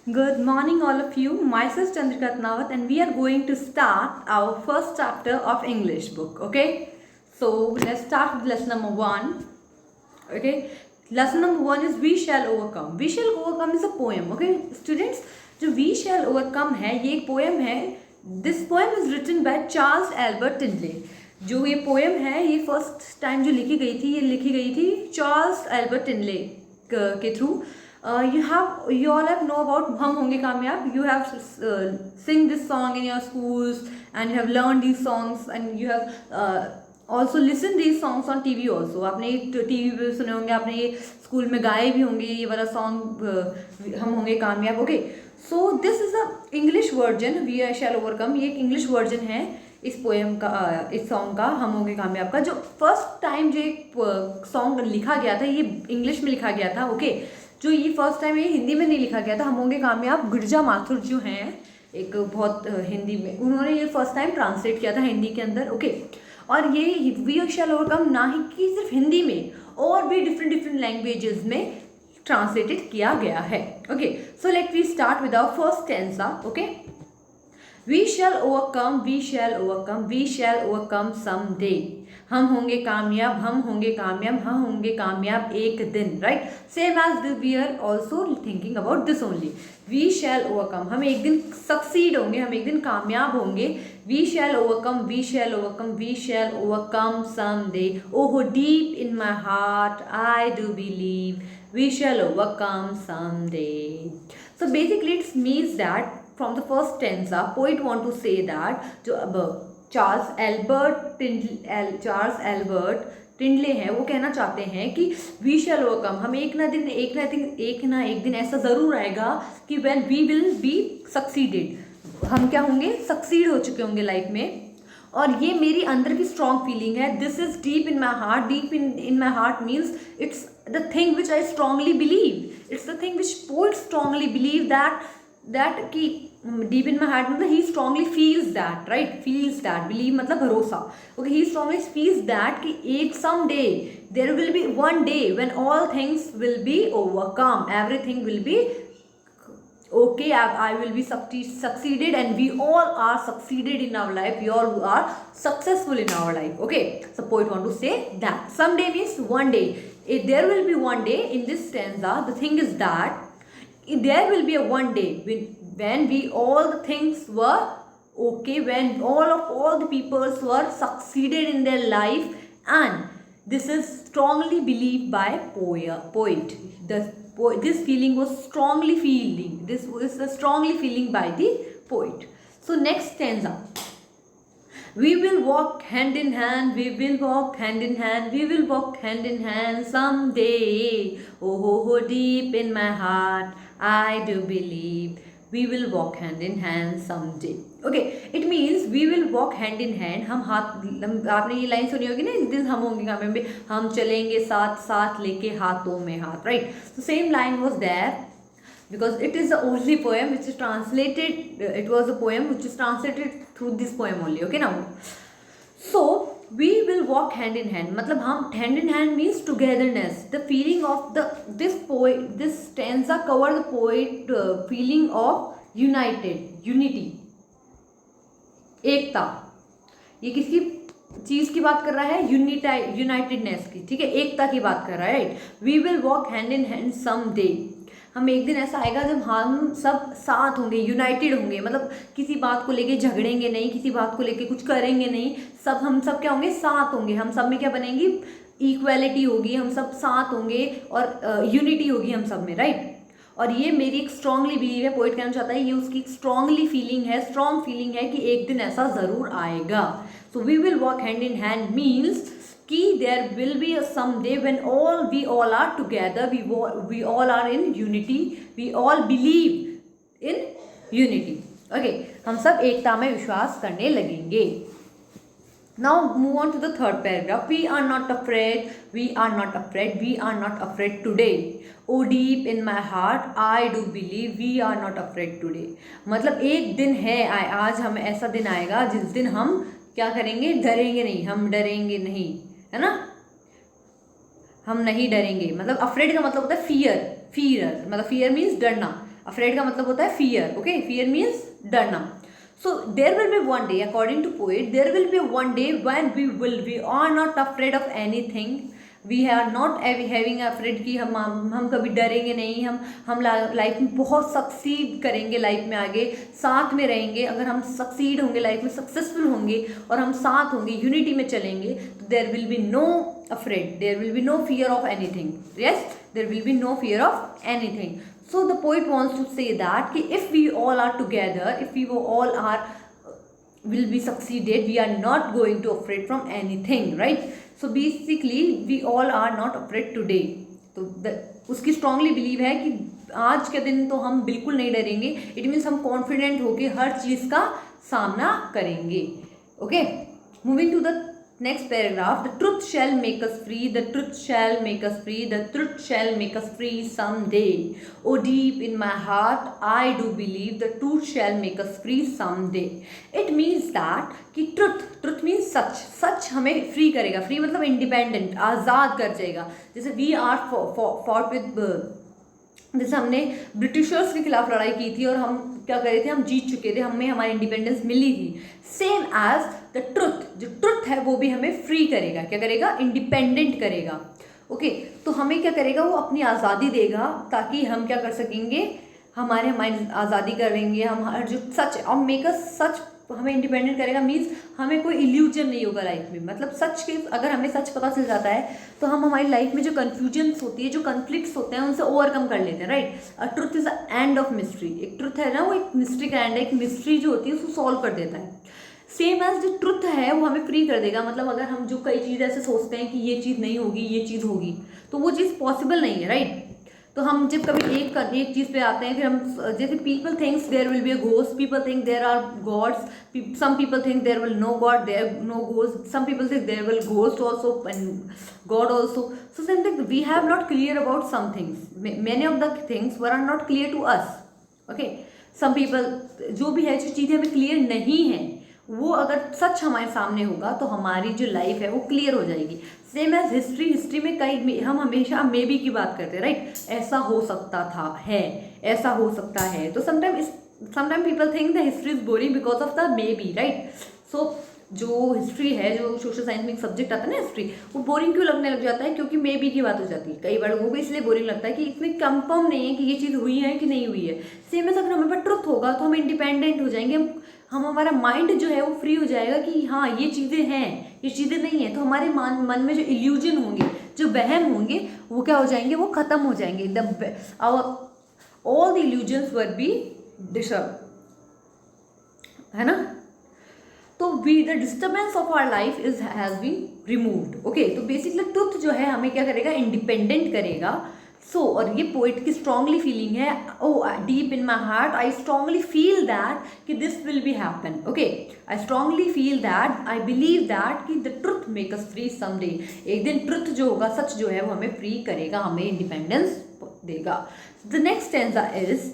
Good morning, all of you. Myself Chandrika Ratnawat, and we are going to start our first chapter of English book. Okay, so let's start with lesson number 1. Okay, lesson number 1 is We Shall Overcome. We Shall Overcome is a poem. Okay, students, जो We Shall Overcome है ये एक poem है. This poem is written by Charles Albert Tindley. जो ये poem है ये first time जो लिखी गई थी ये लिखी गई थी चार्ल्स एल्बर्ट टिनले के through. You all have know about हम होंगे कामयाब. You have sing this song in your schools and you have learned these songs and you have also listen these songs on TV also. आपने TV पे सुने होंगे, आपने ये school में गाए भी होंगे ये वाला सॉन्ग हम होंगे कामयाब. Okay, so this is a English version. We shall overcome ये एक इंग्लिश वर्जन है इस पोएम का, इस सॉन्ग का, हम होंगे कामयाब का. जो फर्स्ट टाइम जो एक सॉन्ग लिखा गया था ये इंग्लिश में लिखा गया था. ओके, जो ये फर्स्ट टाइम ये हिंदी में नहीं लिखा गया था. हम होंगे कामयाब गिरजा माथुर जो हैं एक बहुत हिंदी में, उन्होंने ये फर्स्ट टाइम ट्रांसलेट किया था हिंदी के अंदर. ओके, और ये वी शैल ओवरकम ना ही कि सिर्फ हिंदी में और भी डिफरेंट लैंग्वेजेस में ट्रांसलेटेड किया गया है. Okay, so let we start with our first stanza. Okay, We shall overcome, we shall overcome, we shall overcome someday. हम होंगे कामयाब, हम होंगे कामयाब, हम होंगे कामयाब एक दिन. Right, same as we are also thinking about this only. We shall overcome, हम एक दिन सक्सीड होंगे, हम एक दिन कामयाब होंगे. We shall overcome, we shall overcome, we shall overcome someday. Oh deep in my heart I do believe we shall overcome someday. So basically it means that from the first stanza poet want to say that जो अब Charles Albert टिंडले हैं वो कहना चाहते हैं कि we shall overcome, हम एक ना एक दिन ऐसा ज़रूर आएगा कि when we will be succeeded, हम क्या होंगे, सक्सीड हो चुके होंगे लाइफ में. और ये मेरी अंदर की स्ट्रॉन्ग फीलिंग है. This is deep in my heart. Deep in my heart means it's the thing which I strongly believe. It's the thing which poet strongly believe that कि डीप इन माई हार्ट मतलब he strongly feels that. Right, feels that, believe मतलब भरोसा. Okay, he strongly feels that कि एक some day there will be one day when all things will be overcome, everything will be okay. I will be succeeded and we all are succeeded in our life, we all are successful in our life. Okay, so poet want to say that someday means one day. If there will be one day in this stanza, the thing is that there will be a one day when we all the things were okay, when all the peoples were succeeded in their life, and this is strongly believed by poet. This feeling was strongly feeling. This was a strongly feeling by the poet. So next stanza. We will walk hand in hand. We will walk hand in hand. We will walk hand in hand someday. Oh, deep in my heart, I do believe we will walk hand in hand someday. Okay, it means we will walk hand in hand. हम आपने ये line सुनी होगी ना, इस दिन हम होंगे कामयाब, हम चलेंगे साथ साथ लेके हाथों में हाथ. Right, so same line was there because it is the only poem which is translated. It was a poem which is translated through this poem only. Okay, now so we will walk hand in hand मतलब हम hand in hand means togetherness. The feeling of this stanza cover the poet feeling of unity, एकता. ये किसकी चीज़ की बात कर रहा है, यूनाइटेडनेस की. ठीक है, एकता की बात कर रहा है. Right, we will walk hand in hand some day. हम एक दिन ऐसा आएगा जब हम सब साथ होंगे, यूनाइटेड होंगे, मतलब किसी बात को लेके झगड़ेंगे नहीं, किसी बात को लेके कुछ करेंगे नहीं. हम सब क्या होंगे, साथ होंगे. हम सब में क्या बनेंगी, इक्वालिटी होगी, हम सब साथ होंगे और यूनिटी होगी हम सब में. राइट, और ये मेरी एक स्ट्रांगली बिलीव है. पोइट कहना चाहता है ये उसकी स्ट्रांगली फीलिंग है, स्ट्रांग फीलिंग है कि एक दिन ऐसा ज़रूर आएगा. So we will walk hand in hand means कि there will be some day when we all are together, we all are in unity, we all believe in unity. Okay, हम सब एकता में विश्वास करने लगेंगे. Now move on to the third paragraph. We are not afraid, we are not afraid, we are not afraid today. Oh deep in my heart, I do believe we are not afraid today. मतलब एक दिन है, आज हम ऐसा दिन आएगा जिस दिन हम क्या करेंगे, डरेंगे नहीं, हम डरेंगे नहीं, है ना, हम नहीं डरेंगे. मतलब अफ्रेड का मतलब होता है फियर मतलब फियर मीन्स डरना. अफ्रेड का मतलब होता है फियर, ओके, फियर मीन्स डरना. So there will be one day, according to poet, there will be one day when we are not afraid of anything. We are not having afraid कि हम कभी डरेंगे नहीं. हम लाइफ में बहुत succeed करेंगे, life में आगे साथ में रहेंगे. अगर हम सक्सीड होंगे, लाइफ में सक्सेसफुल होंगे और हम साथ होंगे, यूनिटी में चलेंगे, तो there will be no afraid, there will be no fear of anything. Yes, there will be no fear of anything. So the poet wants to say that कि if we all are together, if we all are will be succeeded, we are not going to afraid from anything, right? So basically we all are not afraid today. तो उसकी strongly believe है कि आज के दिन तो हम बिल्कुल नहीं डरेंगे. It means हम confident होके हर चीज़ का सामना करेंगे. Okay, moving to the next paragraph. The truth shall make us free, the truth shall make us free, the truth shall make us free someday. Oh, deep in my heart, I do believe the truth shall make us free someday. It means that कि truth means सच हमें free करेगा. Free मतलब independent, आज़ाद कर जाएगा. जैसे we are fought with जैसे हमने Britishers के खिलाफ लड़ाई की थी और हम क्या करे थे, हम जीत चुके थे, हमें हमारी इंडिपेंडेंस मिली थी. सेम एज द ट्रुथ, जो ट्रुथ है वो भी हमें फ्री करेगा. क्या करेगा? इंडिपेंडेंट करेगा. ओके, तो हमें क्या करेगा? वो अपनी आज़ादी देगा ताकि हम क्या कर सकेंगे, हमारी आज़ादी करेंगे. हम हर जो सच और मेकअप सच हमें इंडिपेंडेंट करेगा. मीन्स हमें कोई इल्यूजन नहीं होगा लाइफ में. मतलब सच के अगर हमें सच पता चल जाता है तो हम हमारी लाइफ में जो कन्फ्यूजन्स होती है, जो कन्फ्लिक्ट्स होते हैं, उनसे ओवरकम कर लेते हैं. Right, a truth is the end of mystery. एक ट्रुथ है ना, वो एक मिस्ट्री का एंड है. एक मिस्ट्री जो होती है उसको सॉल्व कर देता है. सेम एज जो ट्रुथ है वो हमें फ्री कर देगा. मतलब अगर हम जो कई चीज़ ऐसे सोचते हैं कि ये चीज़ नहीं होगी, ये चीज़ होगी, तो वो चीज़ पॉसिबल नहीं है. राइट, तो हम जब कभी एक चीज़ पे आते हैं, फिर हम जैसे people thinks there will be a ghost, people think there are God's, some people think there will no god, there no ghost, some people think there will ghost also and god also. So same thing, we have not clear about some things. Many of the things were not clear to us. Okay, some people जो भी है, जो चीज़ें हमें clear नहीं है, वो अगर सच हमारे सामने होगा तो हमारी जो लाइफ है वो क्लियर हो जाएगी. सेम एज हिस्ट्री में कई हम हमेशा मे बी की बात करते हैं. राइट, ऐसा हो सकता था, है, ऐसा हो सकता है. तो sometime people think the history is boring because of the maybe. Right, so जो हिस्ट्री है, जो सोशल साइंस में एक सब्जेक्ट आता है ना हिस्ट्री, वो बोरिंग क्यों लगने लग जाता है? क्योंकि मे बी की बात हो जाती है. कई बार लोगों को इसलिए बोरिंग लगता है कि इसमें कंफर्म नहीं है कि ये चीज़ हुई है कि नहीं हुई है. सेम एज अगर हमें पर ट्रुथ होगा तो हम इंडिपेंडेंट हो जाएंगे. हम हमारा माइंड जो है वो फ्री हो जाएगा कि हाँ ये चीज़ें हैं, ये चीज़ें नहीं है. तो हमारे मन में जो इल्यूजन होंगे, जो वहम होंगे, वो क्या हो जाएंगे? वो खत्म हो जाएंगे. All the illusions were be disturb, है ना. तो the disturbance of our life has been removed. Okay, तो बेसिकली ट्रुथ जो है हमें क्या करेगा? इंडिपेंडेंट करेगा. सो और ये पोइट की स्ट्रांगली फीलिंग है. Oh deep in my heart I strongly feel that कि this will be happen. Okay, I strongly feel that, I believe that कि the truth make us free someday. एक दिन truth जो होगा, सच जो है, वो हमें फ्री करेगा, हमें इंडिपेंडेंस देगा. The next stanza is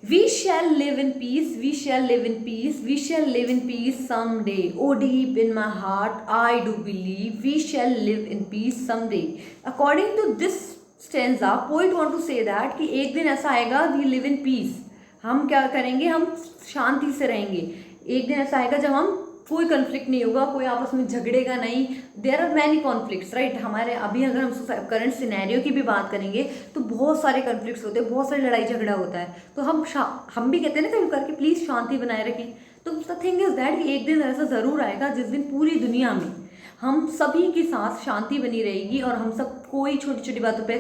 We shall live in peace, we shall live in peace, we shall live in peace someday. Oh, deep in my heart, I do believe we shall live in peace someday. According to this stanza, poet want to say that कि एक दिन ऐसा आएगा, we live in peace. हम क्या करेंगे? हम शांति से रहेंगे. एक दिन ऐसा आएगा जब हम कोई कन्फ्लिक्ट नहीं होगा, कोई आपस में झगड़ेगा नहीं. There are many conflicts. Right, हमारे अभी अगर हम करंट सिनेरियो की भी बात करेंगे तो बहुत सारे कन्फ्लिक्ट्स होते हैं, बहुत सारी लड़ाई झगड़ा होता है. तो हम भी कहते हैं ना कभी करके प्लीज़ शांति बनाए रखें. तो द थिंग इज दैट कि एक दिन ऐसा ज़रूर आएगा जिस दिन पूरी दुनिया में हम सभी के साथ शांति बनी रहेगी और हम सब कोई छोटी छोटी बातों पे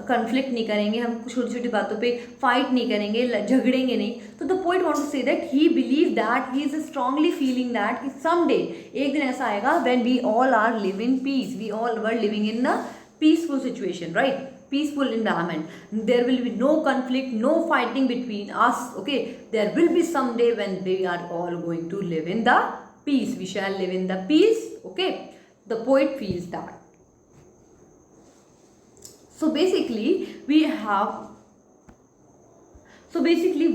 कन्फ्लिक्ट नहीं करेंगे, हम छोटी छोटी बातों पे फाइट नहीं करेंगे, झगड़ेंगे नहीं. तो the point want to say that he believe that, he is strongly feeling that कि समडे, एक दिन ऐसा आएगा when we all are live in peace, we all were living in a peaceful situation. Right, peaceful environment. There will be no conflict, no fighting between us. Okay, there will be someday when we are all going to live in the peace. We shall live in the peace. Okay, the poet feels that. So basically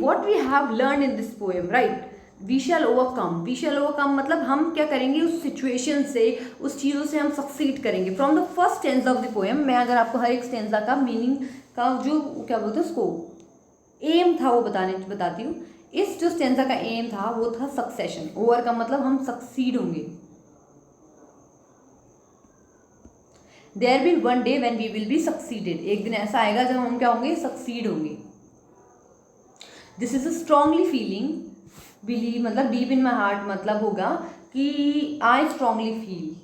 what we have learned in this poem, right? We shall overcome. We shall overcome मतलब हम क्या करेंगे? उस situation से, उस चीज़ों से हम सक्सीड करेंगे. From the first stanza of the poem, मैं अगर आपको हर एक स्टेंजा का मीनिंग का जो क्या बोलते हैं उसको एम था वो बताती हूँ। इस जो स्टेंजा का एम था वो था सक्सेशन। ओवरकम मतलब हम सक्सीड होंगे। There will one day when we will be succeeded, एक दिन ऐसा आएगा जब हम क्या होंगे, सक्सीड होंगे। This is a strongly feeling, believe मतलब डीप इन माई हार्ट मतलब होगा कि आई स्ट्रांगली फील,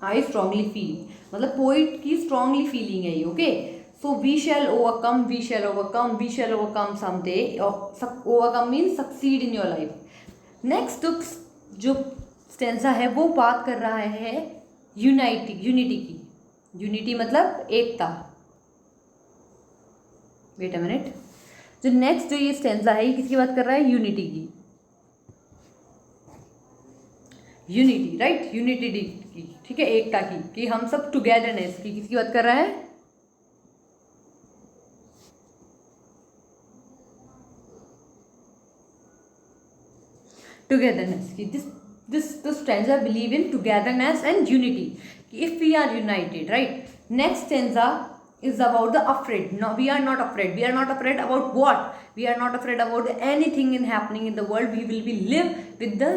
आई स्ट्रांगली फील मतलब पोइट की स्ट्रांगली फीलिंग है ये। Okay, so we shall overcome, we shall overcome, we shall overcome someday. Overcome mean succeed in your life. Next जो स्टेंसा है वो बात कर रहा है यूनिटी की। यूनिटी मतलब एकता। वेट अ मिनट, जो नेक्स्ट जो ये स्टेंसा है ये किसकी बात कर रहा है, यूनिटी की। यूनिटी राइट, यूनिटी की, ठीक है, एकता की, कि हम सब टुगेदरनेस की, किसकी बात कर रहा है, टुगेदरनेस की। This stanza believe in togetherness and unity, if we are United right. Next stanza is about the afraid. No, we are not afraid. We are not afraid about what? We are not afraid about anything in happening in the world. We will be live with the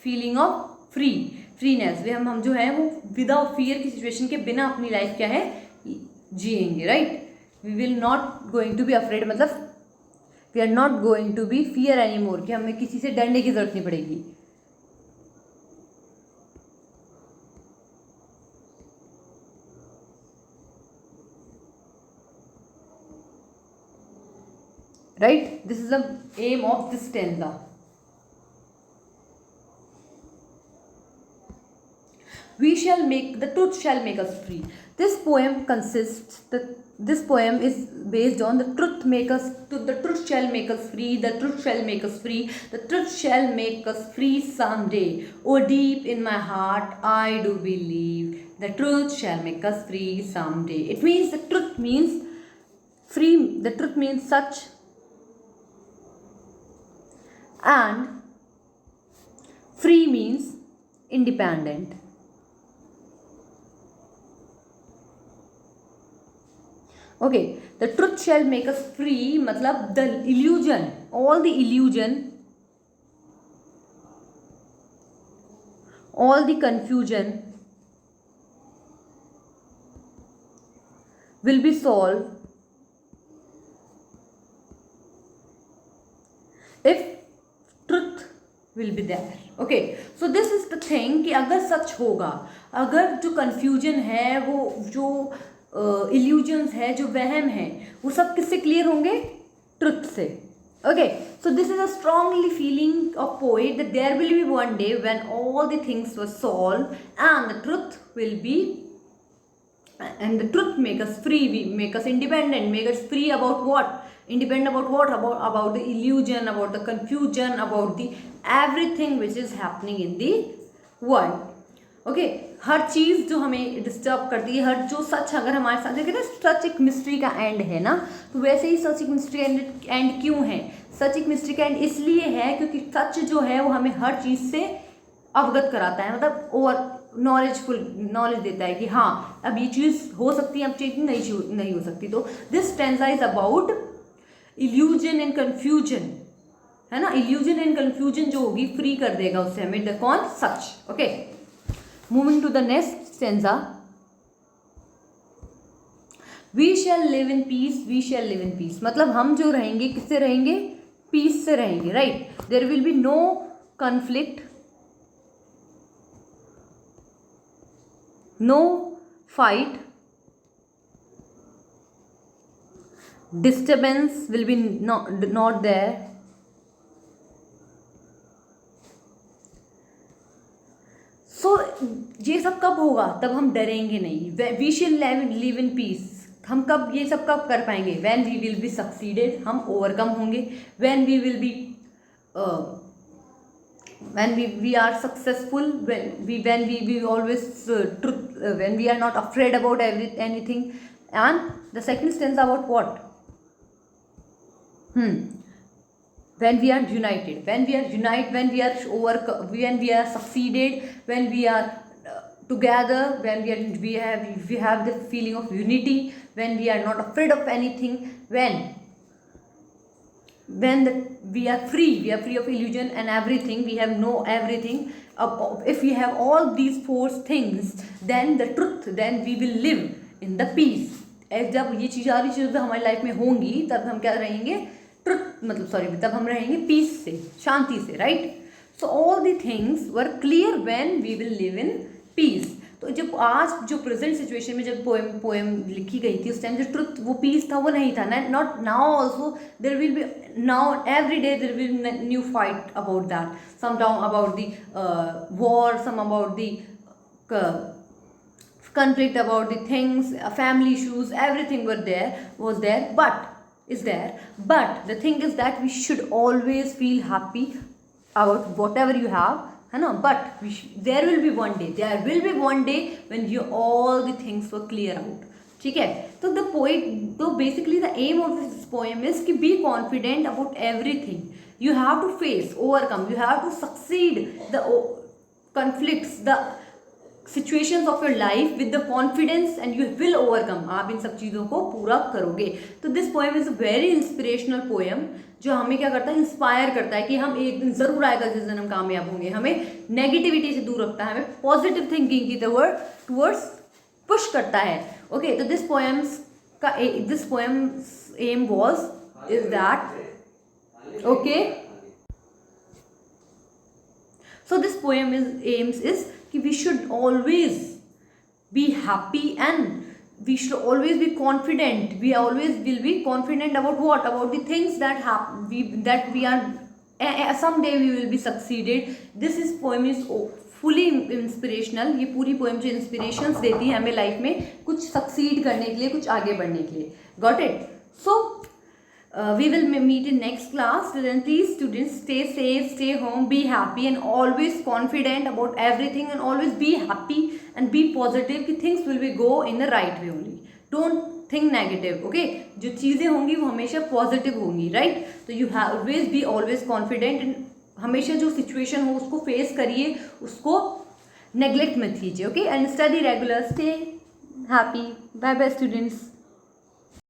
feeling of freeness. वे हम जो है वो without fear की situation के बिना अपनी life क्या है जिएंगे right. We will not going to be afraid मतलब we are not going to be fear any more, कि हमें किसी से डरने की जरूरत नहीं पड़ेगी। Right, this is the aim of this stanza. We shall make, the truth shall make us free. This poem this poem is based on the truth make us, the truth shall make us free, the truth shall make us free, the truth shall make us free someday. Oh, deep in my heart I do believe the truth shall make us free someday. It means the truth means free, the truth means such, and free means independent. Okay, the truth shall make us free मतलब the illusion, all the illusion, all the confusion will be solved if truth will be there. Okay, so this is the thing कि अगर सच होगा, अगर जो confusion है, वो जो illusions है, जो वहम है, वो सब किससे क्लियर होंगे, truth से। Okay, so this is a strongly feeling of poet that there will be one day when all the things were solved and the truth will be, and the truth make us free, we make us independent, make us free about what, independent about what, about the illusion, about the confusion, about the everything which is happening in the world. Okay, हर चीज़ जो हमें disturb करती है, हर जो सच अगर हमारे साथ, देखिए सच एक मिस्ट्री का एंड है ना, तो वैसे ही सच एक मिस्ट्री एंड क्यों है, सच एक मिस्ट्री का एंड इसलिए है क्योंकि सच जो है वो हमें हर चीज़ से अवगत कराता है, मतलब ओवर नॉलेज देता है कि हाँ अब ये चीज़ हो सकती है, अब चीज़ नहीं हो सकती। तो this stanza is about illusion and confusion, है ना, इल्यूजन एंड कन्फ्यूजन जो होगी फ्री कर देगा उससे हमें, कौन, सच। Okay, moving to the next stanza. We shall live in peace, we shall live in peace मतलब हम जो रहेंगे किससे रहेंगे, पीस से रहेंगे right. There will be no conflict, no fight, disturbance will be not there, so ये सब कब होगा, तब हम डरेंगे नहीं। we shall live in peace, हम कब ये सब कब कर पाएंगे, when we will be succeeded, हम ओवरकम होंगे, when we will be when we are successful, when we always when we are not afraid about anything. And the second stanza about what, when we are united, when we are succeeded, when we are together, when we have the feeling of unity, when we are not afraid of anything, we are free of illusion and everything, we have know everything. If we have all these four things, then the truth, then we will live in the peace. जब ये सारी चीज़ें हमारी life में होंगी तब हम क्या रहेंगे, ट्रुथ मतलब सॉरी, तब हम रहेंगे पीस से, शांति से, right. So all the things were clear when we will live in piece. तो जब आज जो प्रेजेंट सिचुएशन में जब पोएम लिखी गई थी, उस टाइम जो ट्रुथ वो पीस था वो नहीं था. Not now also there will B, now every day there will new fight about that, some down about the war, some about the conflict, about the things, family issues, everything was there, but the thing is that we should always feel happy about whatever you have, है ना. But there will be one day when all the things were clear out. ठीक है. तो the poet, तो basically the aim of this poem is कि be confident about everything. You have to face, overcome, you have to succeed the conflicts, the situations of your life with the confidence and you will overcome. आप इन सब चीज़ों को पूरा करोगे. तो this poem is a very inspirational poem, जो हमें क्या करता है, इंस्पायर करता है कि हम एक दिन ज़रूर आएगा जिस दिन हम कामयाब होंगे. हमें नेगेटिविटी से दूर रखता है, हमें पॉजिटिव थिंकिंग की टूवर्ड्स पुश करता है. ओके. तो this poems M was is that. Okay. So this poem AIIMS is कि we should always be happy and we should always be confident. We always will be confident about what? About the things that happen, that we are someday we will be succeeded. This is poem is fully inspirational. ये पूरी poem जो inspirations देती है हमें life में कुछ succeed करने के लिए, कुछ आगे बढ़ने के लिए. Got it? So we will meet in next class. Then please students, stay safe, stay home, be happy and always confident about everything, and always be happy and be positive कि things will be go in the right way only. Don't think negative. Okay. जो चीज़ें होंगी वो हमेशा positive होंगी, right? तो you have always confident and हमेशा जो situation हो उसको face करिए, उसको neglect मत कीजिए. Okay. And study regular, stay happy. Bye bye students.